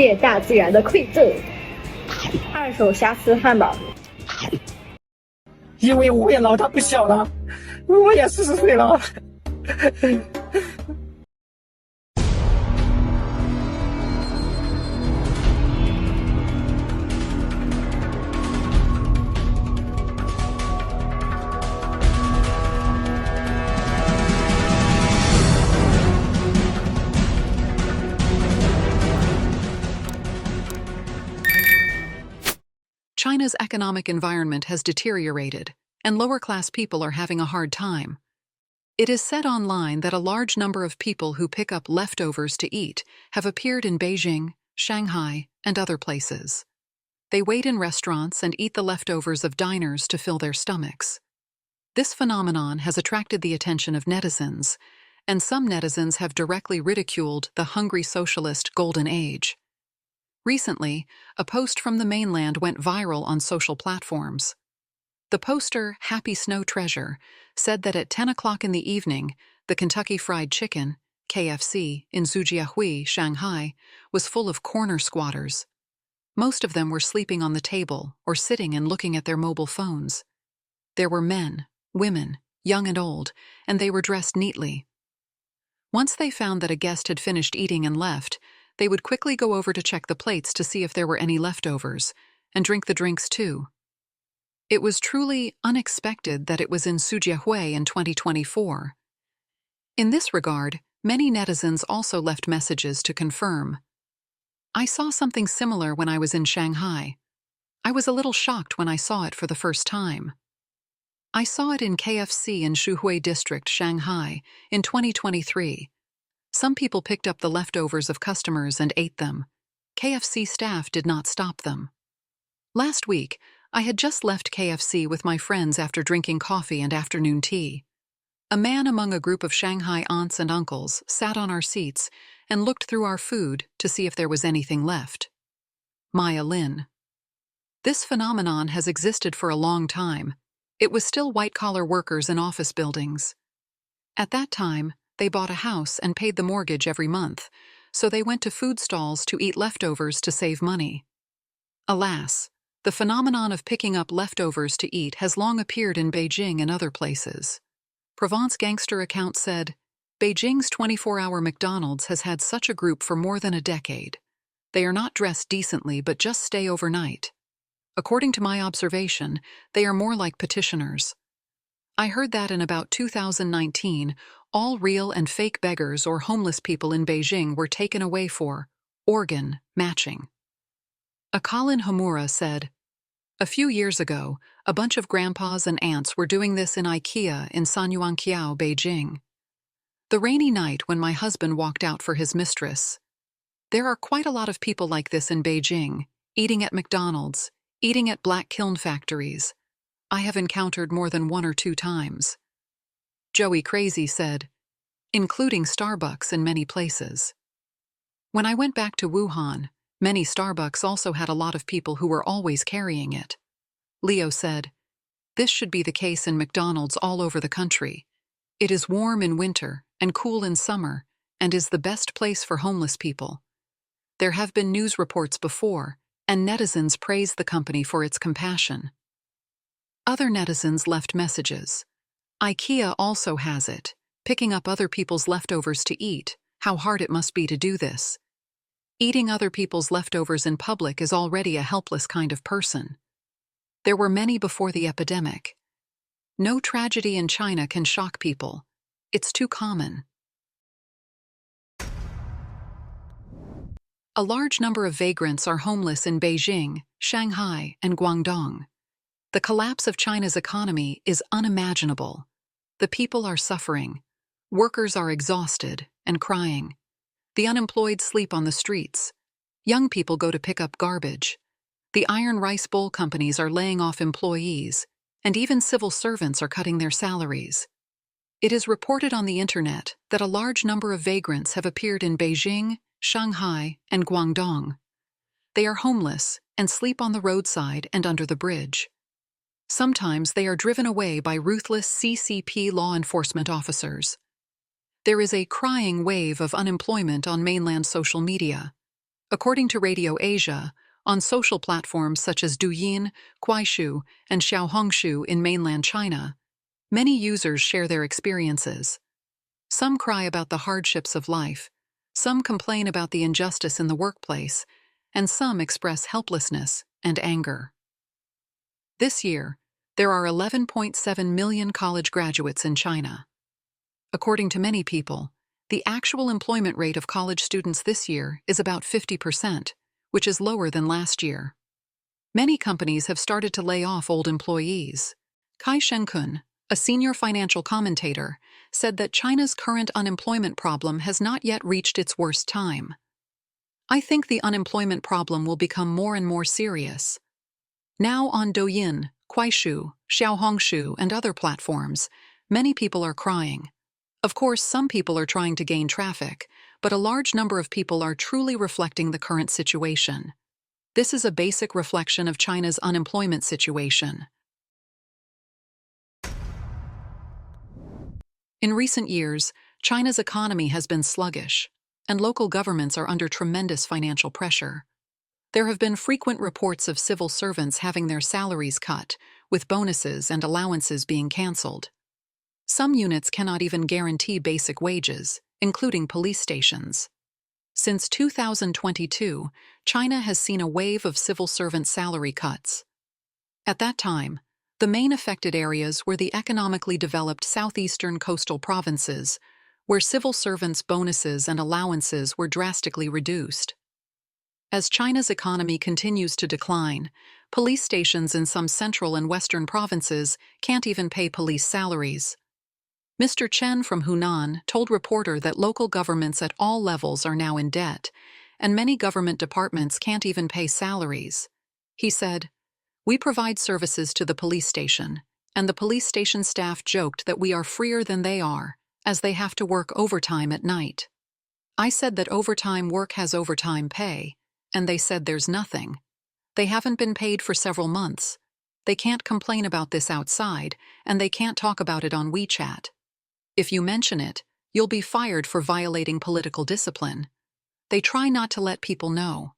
谢大自然的馈赠。二手瑕疵汉堡。因为我也老大不小了，我也40岁了。China's economic environment has deteriorated, and lower-class people are having a hard time. It is said online that a large number of people who pick up leftovers to eat have appeared in Beijing, Shanghai, and other places. They wait in restaurants and eat the leftovers of diners to fill their stomachs. This phenomenon has attracted the attention of netizens, and some netizens have directly ridiculed the hungry socialist golden age. Recently, a post from the mainland went viral on social platforms. The poster, Happy Snow Treasure, said that at 10 o'clock in the evening, the Kentucky Fried Chicken, KFC, in Zhujiahui, Shanghai, was full of corner squatters. Most of them were sleeping on the table or sitting and looking at their mobile phones. There were men, women, young and old, and they were dressed neatly. Once they found that a guest had finished eating and left, they would quickly go over to check the plates to see if there were any leftovers, and drink the drinks too. It was truly unexpected that it was in Zhujiahui in 2024. In this regard, many netizens also left messages to confirm. I saw something similar when I was in Shanghai. I was a little shocked when I saw it for the first time. I saw it in KFC in Shuhui District, Shanghai, in 2023. Some people picked up the leftovers of customers and ate them. KFC staff did not stop them. Last week, I had just left KFC with my friends after drinking coffee and afternoon tea. A man among a group of Shanghai aunts and uncles sat on our seats and looked through our food to see if there was anything left. Maya Lin. This phenomenon has existed for a long time. It was still white-collar workers in office buildings. At that time, they bought a house and paid the mortgage every month, so they went to food stalls to eat leftovers to save money. Alas, the phenomenon of picking up leftovers to eat has long appeared in Beijing and other places. Provence Gangster account said, Beijing's 24-hour McDonald's has had such a group for more than a decade. They are not dressed decently but just stay overnight. According to my observation, they are more like petitioners. I heard that in about 2019, all real and fake beggars or homeless people in Beijing were taken away for organ matching. Akalin Hamura said, a few years ago, a bunch of grandpas and aunts were doing this in IKEA in Sanyuanqiao, Beijing. The rainy night when my husband walked out for his mistress. There are quite a lot of people like this in Beijing, eating at McDonald's, eating at black kiln factories. I have encountered more than 1 or 2 times. Joey Crazy said, including Starbucks in many places. When I went back to Wuhan, many Starbucks also had a lot of people who were always carrying it. Leo said, this should be the case in McDonald's all over the country. It is warm in winter and cool in summer and is the best place for homeless people. There have been news reports before, and netizens praised the company for its compassion. Other netizens left messages. IKEA also has it, picking up other people's leftovers to eat. How hard it must be to do this. Eating other people's leftovers in public is already a helpless kind of person. There were many before the epidemic. No tragedy in China can shock people. It's too common. A large number of vagrants are homeless in Beijing, Shanghai, and Guangdong. The collapse of China's economy is unimaginable. The people are suffering. Workers are exhausted and crying. The unemployed sleep on the streets. Young people go to pick up garbage. The iron rice bowl companies are laying off employees, and even civil servants are cutting their salaries. It is reported on the internet that a large number of vagrants have appeared in Beijing, Shanghai, and Guangdong. They are homeless and sleep on the roadside and under the bridge. Sometimes they are driven away by ruthless CCP law enforcement officers. There is a crying wave of unemployment on mainland social media. According to Radio Asia, on social platforms such as Douyin, Kuaishou, and Xiaohongshu in mainland China, many users share their experiences. Some cry about the hardships of life, some complain about the injustice in the workplace, and some express helplessness and anger. This year, there are 11.7 million college graduates in China. According to many people, the actual employment rate of college students this year is about 50%, which is lower than last year. Many companies have started to lay off old employees. Kai Shenkun, a senior financial commentator, said that China's current unemployment problem has not yet reached its worst time. I think the unemployment problem will become more and more serious. Now on Douyin, Kuaishou, Xiaohongshu, and other platforms, many people are crying. Of course, some people are trying to gain traffic, but a large number of people are truly reflecting the current situation. This is a basic reflection of China's unemployment situation. In recent years, China's economy has been sluggish, and local governments are under tremendous financial pressure. There have been frequent reports of civil servants having their salaries cut, with bonuses and allowances being cancelled. Some units cannot even guarantee basic wages, including police stations. Since 2022, China has seen a wave of civil servant salary cuts. At that time, the main affected areas were the economically developed southeastern coastal provinces, where civil servants' bonuses and allowances were drastically reduced. As China's economy continues to decline, police stations in some central and western provinces can't even pay police salaries. Mr. Chen from Hunan told Reporter that local governments at all levels are now in debt, and many government departments can't even pay salaries. He said, "We provide services to the police station, and the police station staff joked that we are freer than they are, as they have to work overtime at night. I said that overtime work has overtime pay, and they said there's nothing. They haven't been paid for several months. They can't complain about this outside, and they can't talk about it on WeChat. If you mention it, you'll be fired for violating political discipline. They try not to let people know."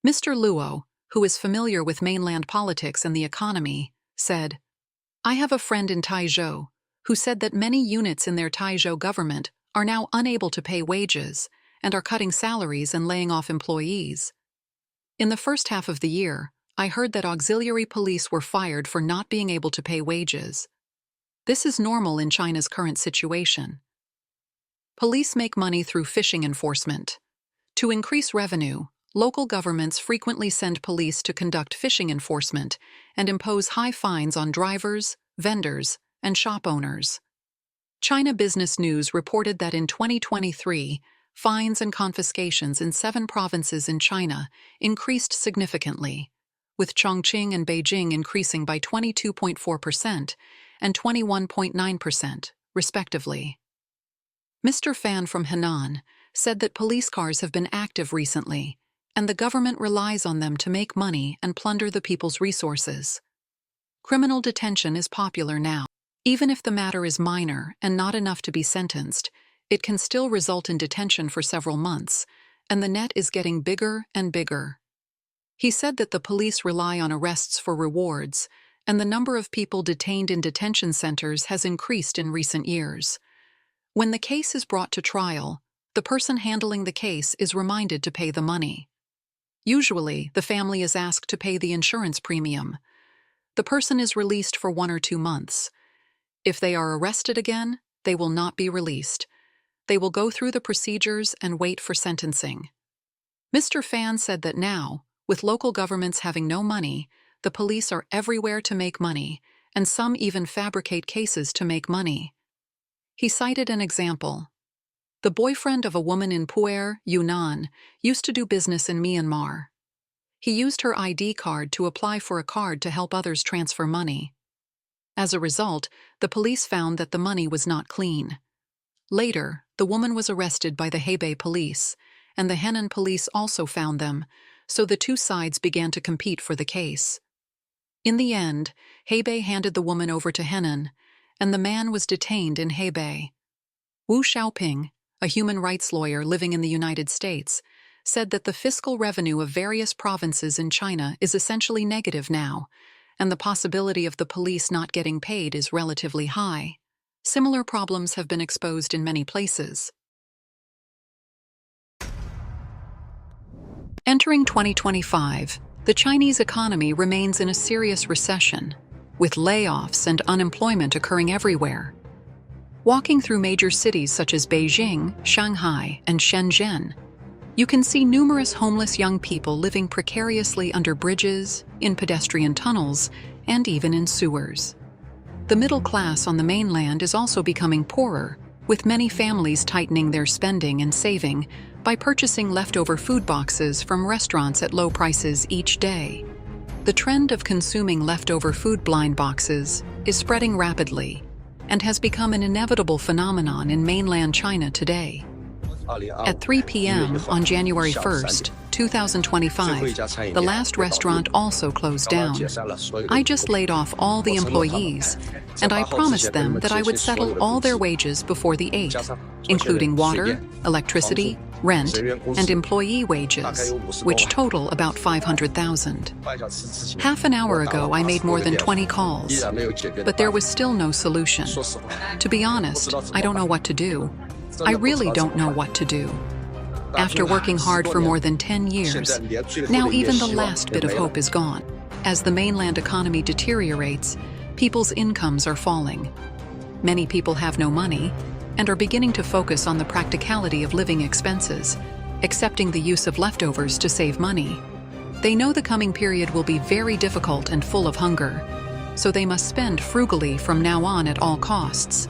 Mr. Luo, who is familiar with mainland politics and the economy, said, "I have a friend in Taizhou who said that many units in their Taizhou government are now unable to pay wages and are cutting salaries and laying off employees. In the first half of the year, I heard that auxiliary police were fired for not being able to pay wages. This is normal in China's current situation. Police make money through fishing enforcement. To increase revenue, local governments frequently send police to conduct fishing enforcement and impose high fines on drivers, vendors, and shop owners." China Business News reported that in 2023, fines and confiscations in 7 provinces in China increased significantly, with Chongqing and Beijing increasing by 22.4% and 21.9%, respectively. Mr. Fan from Henan said that police cars have been active recently, and the government relies on them to make money and plunder the people's resources. Criminal detention is popular now. Even if the matter is minor and not enough to be sentenced, it can still result in detention for several months, and the net is getting bigger and bigger. He said that the police rely on arrests for rewards, and the number of people detained in detention centers has increased in recent years. When the case is brought to trial, the person handling the case is reminded to pay the money. Usually, the family is asked to pay the insurance premium. The person is released for 1 or 2 months. If they are arrested again, they will not be released. They will go through the procedures and wait for sentencing. Mr. Fan said that now, with local governments having no money, the police are everywhere to make money, and some even fabricate cases to make money. He cited an example. The boyfriend of a woman in Pu'er, Yunnan, used to do business in Myanmar. He used her ID card to apply for a card to help others transfer money. As a result, the police found that the money was not clean. Later, the woman was arrested by the Hebei police, and the Henan police also found them, so the two sides began to compete for the case. In the end, Hebei handed the woman over to Henan, and the man was detained in Hebei. Wu Xiaoping, a human rights lawyer living in the United States, said that the fiscal revenue of various provinces in China is essentially negative now, and the possibility of the police not getting paid is relatively high. Similar problems have been exposed in many places. Entering 2025, the Chinese economy remains in a serious recession, with layoffs and unemployment occurring everywhere. Walking through major cities such as Beijing, Shanghai, and Shenzhen, you can see numerous homeless young people living precariously under bridges, in pedestrian tunnels, and even in sewers. The middle class on the mainland is also becoming poorer, with many families tightening their spending and saving by purchasing leftover food boxes from restaurants at low prices each day. The trend of consuming leftover food blind boxes is spreading rapidly and has become an inevitable phenomenon in mainland China today. At 3 p.m. on January 1st, 2025, the last restaurant also closed down. I just laid off all the employees, and I promised them that I would settle all their wages before the 8th, including water, electricity, rent, and employee wages, which total about 500,000. Half an hour ago, I made more than 20 calls, but there was still no solution. To be honest, I don't know what to do. I really don't know what to do. After working hard for more than 10 years, now even the last bit of hope is gone. As the mainland economy deteriorates, people's incomes are falling. Many people have no money and are beginning to focus on the practicality of living expenses, accepting the use of leftovers to save money. They know the coming period will be very difficult and full of hunger, so they must spend frugally from now on at all costs.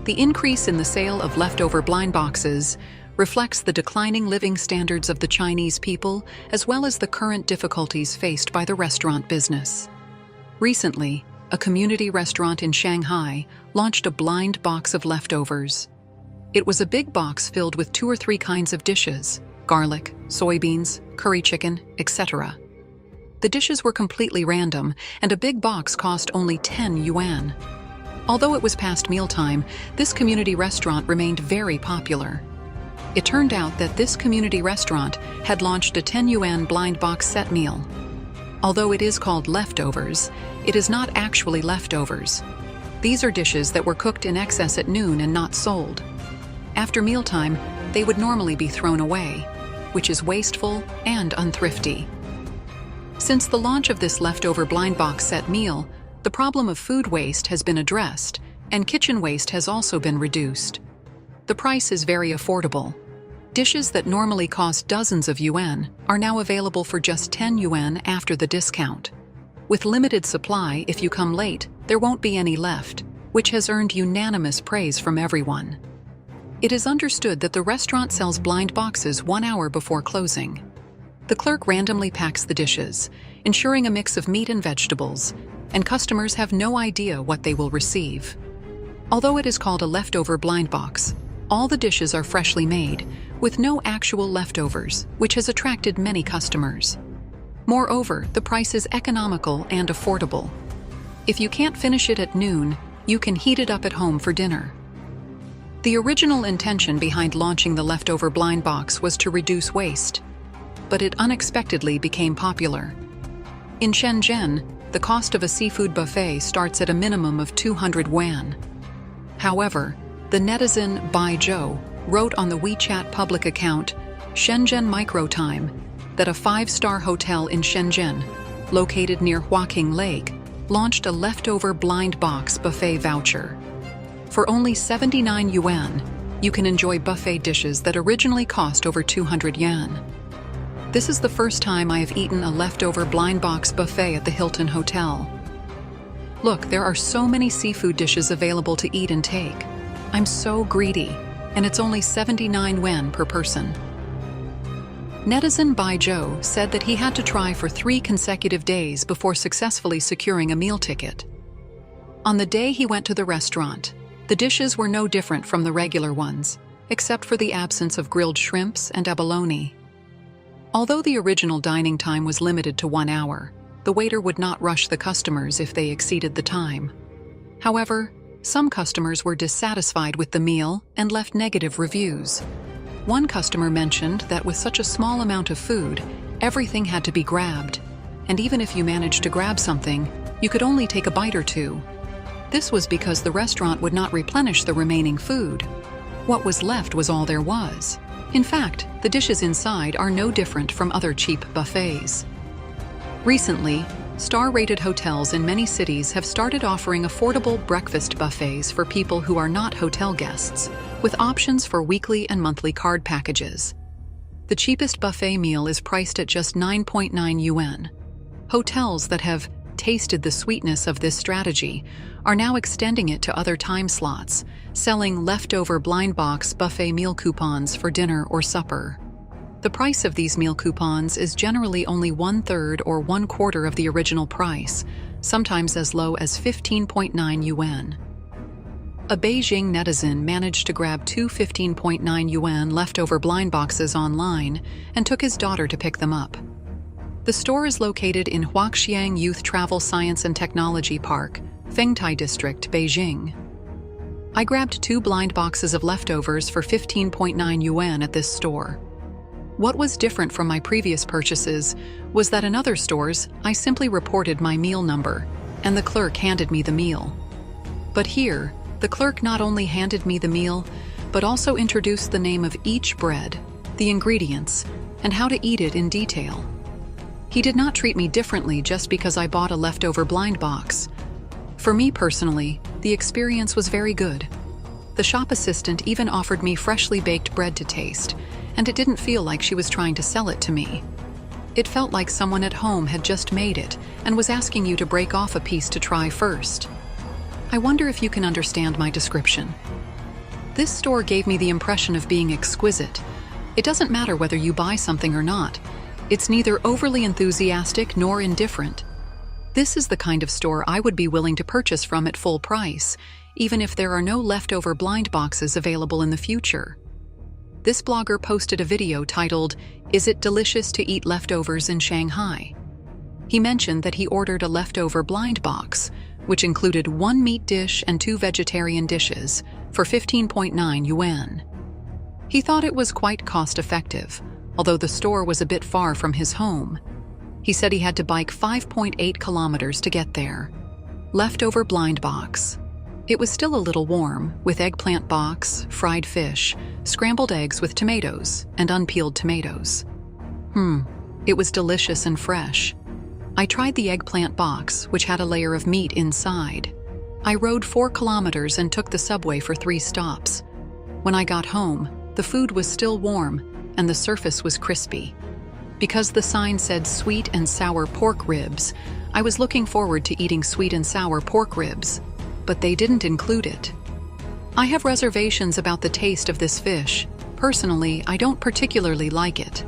The increase in the sale of leftover blind boxes reflects the declining living standards of the Chinese people as well as the current difficulties faced by the restaurant business. Recently, a community restaurant in Shanghai launched a blind box of leftovers. It was a big box filled with 2 or 3 kinds of dishes: garlic, soybeans, curry chicken, etc. The dishes were completely random, and a big box cost only 10 yuan. Although it was past mealtime, this community restaurant remained very popular. It turned out that this community restaurant had launched a 10 yuan blind box set meal. Although it is called leftovers, it is not actually leftovers. These are dishes that were cooked in excess at noon and not sold. After mealtime, they would normally be thrown away, which is wasteful and unthrifty. Since the launch of this leftover blind box set meal, the problem of food waste has been addressed, and kitchen waste has also been reduced. The price is very affordable. Dishes that normally cost dozens of yuan are now available for just 10 yuan after the discount. With limited supply, if you come late, there won't be any left, which has earned unanimous praise from everyone. It is understood that the restaurant sells blind boxes 1 hour before closing. The clerk randomly packs the dishes, ensuring a mix of meat and vegetables, and customers have no idea what they will receive. Although it is called a leftover blind box, all the dishes are freshly made, with no actual leftovers, which has attracted many customers. Moreover, the price is economical and affordable. If you can't finish it at noon, you can heat it up at home for dinner. The original intention behind launching the leftover blind box was to reduce waste, but it unexpectedly became popular. In Shenzhen, the cost of a seafood buffet starts at a minimum of 200 yuan. However, the netizen Bai Zhou wrote on the WeChat public account Shenzhen Microtime that a 5-star hotel in Shenzhen, located near Huaqing Lake, launched a leftover blind box buffet voucher. For only 79 yuan, you can enjoy buffet dishes that originally cost over 200 yuan. This is the first time I have eaten a leftover blind box buffet at the Hilton Hotel. Look, there are so many seafood dishes available to eat and take. I'm so greedy, and it's only 79 yuan per person. Netizen Bai Zhou said that he had to try for 3 consecutive days before successfully securing a meal ticket. On the day he went to the restaurant, the dishes were no different from the regular ones, except for the absence of grilled shrimps and abalone. Although the original dining time was limited to 1 hour, the waiter would not rush the customers if they exceeded the time. However, some customers were dissatisfied with the meal and left negative reviews. One customer mentioned that with such a small amount of food, everything had to be grabbed, and even if you managed to grab something, you could only take a bite or two. This was because the restaurant would not replenish the remaining food. What was left was all there was. In fact, the dishes inside are no different from other cheap buffets. Recently, star-rated hotels in many cities have started offering affordable breakfast buffets for people who are not hotel guests, with options for weekly and monthly card packages. The cheapest buffet meal is priced at just 9.9 yuan. Hotels that have tasted the sweetness of this strategy are now extending it to other time slots, selling leftover blind box buffet meal coupons for dinner or supper. The price of these meal coupons is generally only 1/3 or 1/4 of the original price, sometimes as low as 15.9 yuan. A Beijing netizen managed to grab two 15.9 yuan leftover blind boxes online and took his daughter to pick them up. The store is located in Xi'an Youth Travel Science and Technology Park, Fengtai District, Beijing. I grabbed two blind boxes of leftovers for 15.9 yuan at this store. What was different from my previous purchases was that in other stores, I simply reported my meal number, and the clerk handed me the meal. But here, the clerk not only handed me the meal, but also introduced the name of each bread, the ingredients, and how to eat it in detail. He did not treat me differently just because I bought a leftover blind box. For me personally, the experience was very good. The shop assistant even offered me freshly baked bread to taste, and it didn't feel like she was trying to sell it to me. It felt like someone at home had just made it and was asking you to break off a piece to try first. I wonder if you can understand my description. This store gave me the impression of being exquisite. It doesn't matter whether you buy something or not. It's neither overly enthusiastic nor indifferent. This is the kind of store I would be willing to purchase from at full price, even if there are no leftover blind boxes available in the future. This blogger posted a video titled, "Is it delicious to eat leftovers in Shanghai?" He mentioned that he ordered a leftover blind box, which included one meat dish and two vegetarian dishes, for 15.9 yuan. He thought it was quite cost-effective, although the store was a bit far from his home. He said he had to bike 5.8 kilometers to get there. Leftover blind box. It was still a little warm, with eggplant box, fried fish, scrambled eggs with tomatoes, and unpeeled tomatoes. It was delicious and fresh. I tried the eggplant box, which had a layer of meat inside. I rode 4 kilometers and took the subway for 3 stops. When I got home, the food was still warm, and the surface was crispy. Because the sign said sweet and sour pork ribs, I was looking forward to eating sweet and sour pork ribs, but they didn't include it. I have reservations about the taste of this fish. Personally, I don't particularly like it.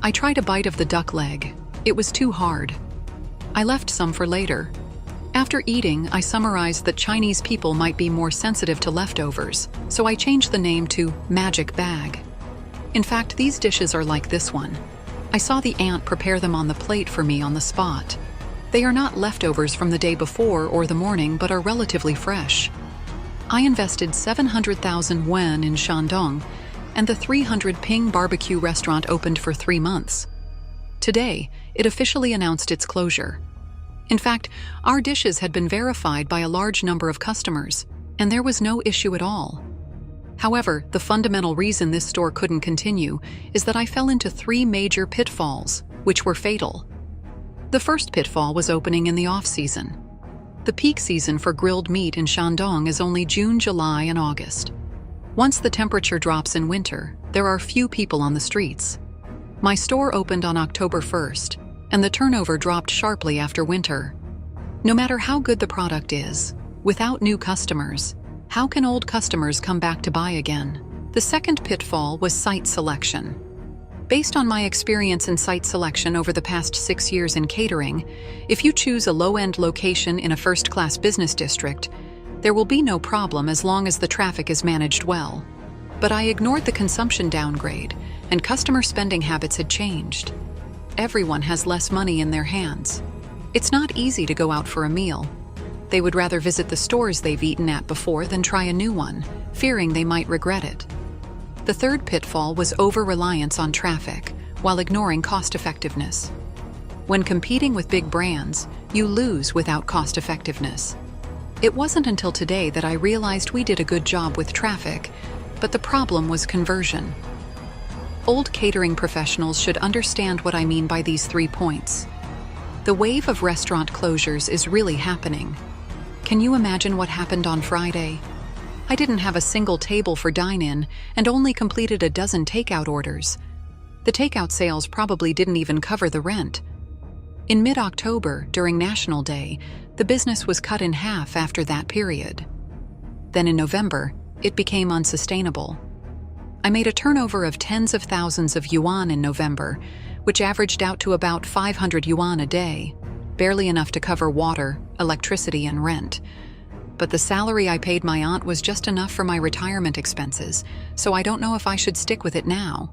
I tried a bite of the duck leg. It was too hard. I left some for later. After eating, I summarized that Chinese people might be more sensitive to leftovers, so I changed the name to Magic Bag. In fact, these dishes are like this one. I saw the aunt prepare them on the plate for me on the spot. They are not leftovers from the day before or the morning, but are relatively fresh. I invested 700,000 yuan in Shandong, and the 300 Ping barbecue restaurant opened for 3 months. Today, it officially announced its closure. In fact, our dishes had been verified by a large number of customers, and there was no issue at all. However, the fundamental reason this store couldn't continue is that I fell into 3 major pitfalls, which were fatal. The first pitfall was opening in the off-season. The peak season for grilled meat in Shandong is only June, July, and August. Once the temperature drops in winter, there are few people on the streets. My store opened on October 1st, and the turnover dropped sharply after winter. No matter how good the product is, without new customers, how can old customers come back to buy again? The second pitfall was site selection. Based on my experience in site selection over the past 6 years in catering, if you choose a low-end location in a first-class business district, there will be no problem as long as the traffic is managed well. But I ignored the consumption downgrade, and customer spending habits had changed. Everyone has less money in their hands. It's not easy to go out for a meal. They would rather visit the stores they've eaten at before than try a new one, fearing they might regret it. The third pitfall was over-reliance on traffic, while ignoring cost-effectiveness. When competing with big brands, you lose without cost-effectiveness. It wasn't until today that I realized we did a good job with traffic, but the problem was conversion. Old catering professionals should understand what I mean by these 3 points. The wave of restaurant closures is really happening. Can you imagine what happened on Friday? I didn't have a single table for dine-in and only completed a dozen takeout orders. The takeout sales probably didn't even cover the rent. In mid-October, during National Day, the business was cut in half after that period. Then in November, it became unsustainable. I made a turnover of tens of thousands of yuan in November, which averaged out to about 500 yuan a day, barely enough to cover water, electricity, and rent. But the salary I paid my aunt was just enough for my retirement expenses, so I don't know if I should stick with it now.